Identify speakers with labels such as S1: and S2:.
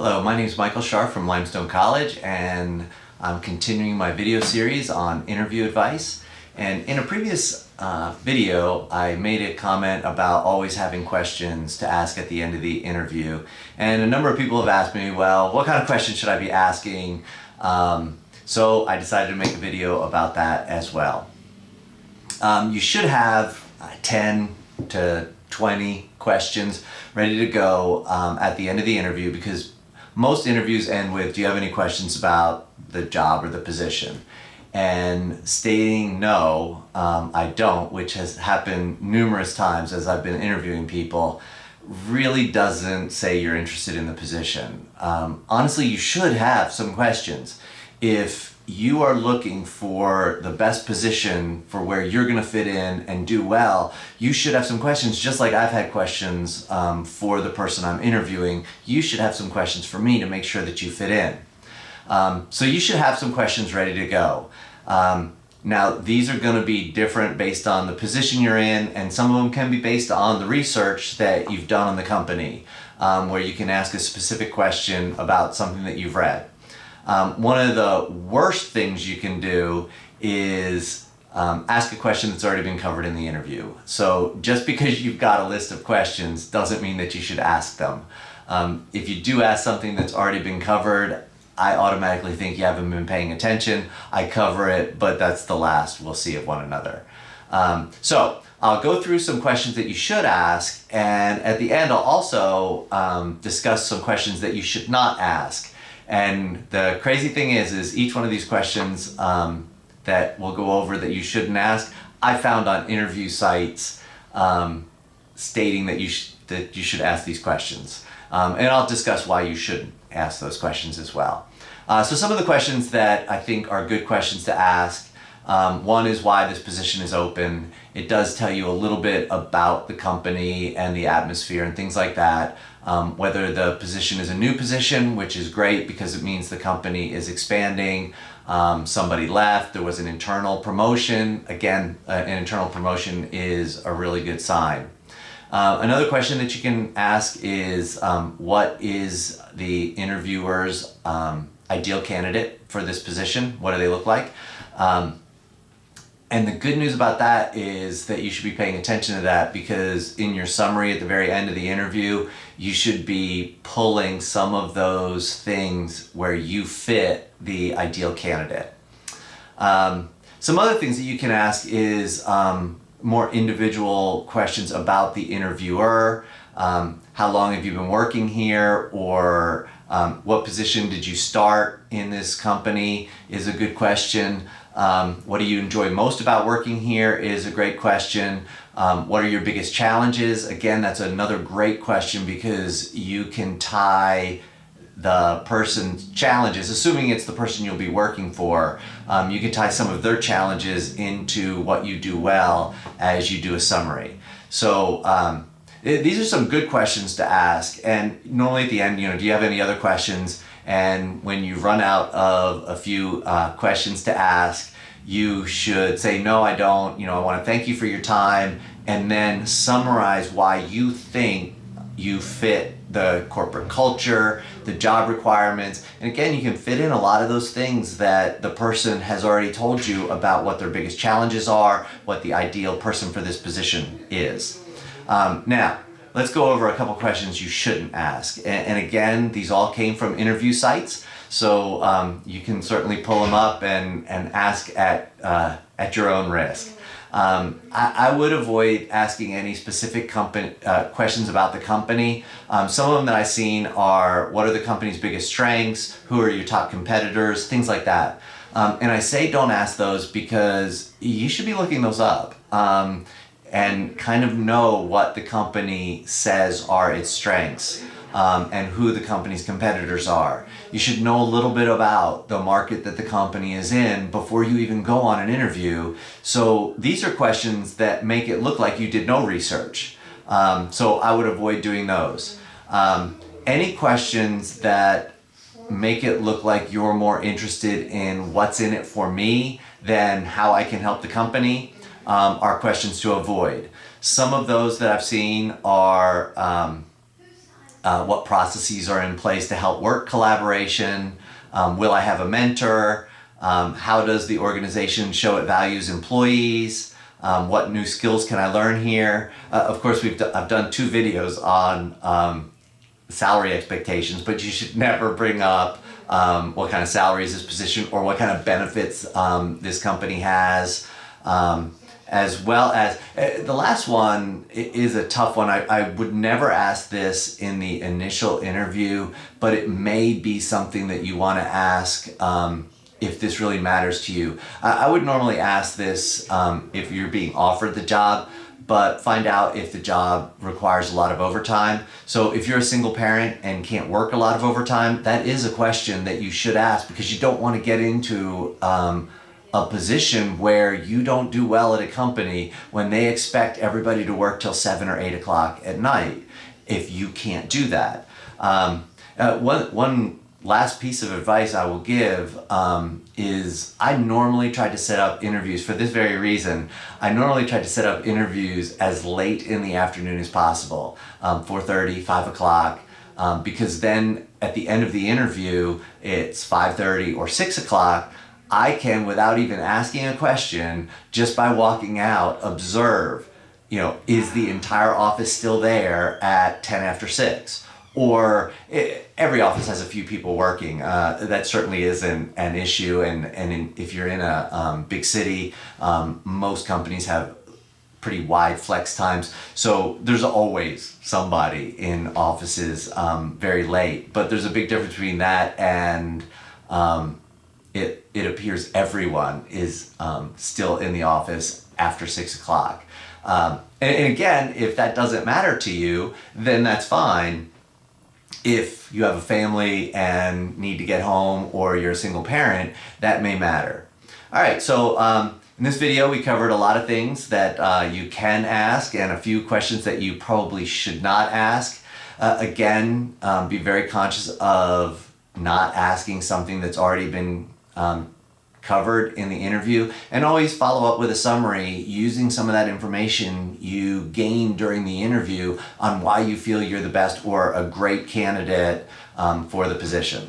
S1: Hello, my name is Michael Scharf from Limestone College, and I'm continuing my video series on interview advice. And in a previous video, I made a comment about always having questions to ask at the end of the interview. And a number of people have asked me, well, what kind of questions should I be asking? So I decided to make a video about that as well. You should have 10 to 20 questions ready to go at the end of the interview, because most interviews end with, do you have any questions about the job or the position? And stating no, I don't, which has happened numerous times as I've been interviewing people, really doesn't say you're interested in the position. Honestly, you should have some questions. If you are looking for the best position for where you're going to fit in and do well, you should have some questions, just like I've had questions for the person I'm interviewing. You should have some questions for me to make sure that you fit in. So you should have some questions ready to go. Now, these are going to be different based on the position you're in, and some of them can be based on the research that you've done on the company, where you can ask a specific question about something that you've read. One of the worst things you can do is ask a question that's already been covered in the interview. So just because you've got a list of questions doesn't mean that you should ask them. If you do ask something that's already been covered, I automatically think you haven't been paying attention. I cover it, but that's the last we'll see of one another. So I'll go through some questions that you should ask, and at the end I'll also discuss some questions that you should not ask. And the crazy thing is each one of these questions that we'll go over that you shouldn't ask, I found on interview sites stating that you should ask these questions. And I'll discuss why you shouldn't ask those questions as well. So some of the questions that I think are good questions to ask, one is why this position is open. It does tell you a little bit about the company and the atmosphere and things like that. Whether the position is a new position, which is great because it means the company is expanding. Somebody left, there was an internal promotion. Again, an internal promotion is a really good sign. Another question that you can ask is, what is the interviewer's ideal candidate for this position? What do they look like? And the good news about that is that you should be paying attention to that, because in your summary at the very end of the interview, you should be pulling some of those things where you fit the ideal candidate. Some other things that you can ask is more individual questions about the interviewer. How long have you been working here? Or what position did you start in this company is a good question. What do you enjoy most about working here is a great question. What are your biggest challenges? Again, that's another great question, because you can tie the person's challenges, assuming it's the person you'll be working for, you can tie some of their challenges into what you do well as you do a summary. So these are some good questions to ask. And normally at the end, do you have any other questions? And when you run out of a few questions to ask, you should say, no, I don't. I want to thank you for your time, and then summarize why you think you fit the corporate culture, the job requirements. And again, you can fit in a lot of those things that the person has already told you about what their biggest challenges are, what the ideal person for this position is. Now, let's go over a couple questions you shouldn't ask. And again, these all came from interview sites, so you can certainly pull them up and ask at your own risk. I would avoid asking any specific questions about the company. Some of them that I've seen are, what are the company's biggest strengths? Who are your top competitors? Things like that. And I say don't ask those because you should be looking those up. And kind of know what the company says are its strengths, and who the company's competitors are. You should know a little bit about the market that the company is in before you even go on an interview. So these are questions that make it look like you did no research. So I would avoid doing those. Any questions that make it look like you're more interested in what's in it for me than how I can help the company are questions to avoid. Some of those that I've seen are what processes are in place to help work collaboration. Will I have a mentor? How does the organization show it values employees? What new skills can I learn here? Of course, I've done 2 videos on salary expectations, but you should never bring up what kind of salary is this position or what kind of benefits this company has. As well as the last one is a tough one. I would never ask this in the initial interview, but it may be something that you want to ask if this really matters to you. I would normally ask this if you're being offered the job, but find out if the job requires a lot of overtime. So if you're a single parent and can't work a lot of overtime, that is a question that you should ask, because you don't want to get into a position where you don't do well at a company when they expect everybody to work till 7 or 8 o'clock at night if you can't do that. One last piece of advice I will give is I normally try to set up interviews for this very reason. I normally try to set up interviews as late in the afternoon as possible, 4:30, 5 o'clock, because then at the end of the interview, it's 5:30 or 6 o'clock. I can, without even asking a question, just by walking out, observe, is the entire office still there at 10 after 6? Or every office has a few people working. That certainly isn't an issue. If you're in a big city, most companies have pretty wide flex times. So there's always somebody in offices very late. But there's a big difference between that and it appears everyone is still in the office after 6 o'clock. And again, if that doesn't matter to you, then that's fine. If you have a family and need to get home, or you're a single parent, that may matter. All right, so in this video, we covered a lot of things that you can ask and a few questions that you probably should not ask. Again, be very conscious of not asking something that's already been covered in the interview, and always follow up with a summary using some of that information you gained during the interview on why you feel you're the best or a great candidate for the position.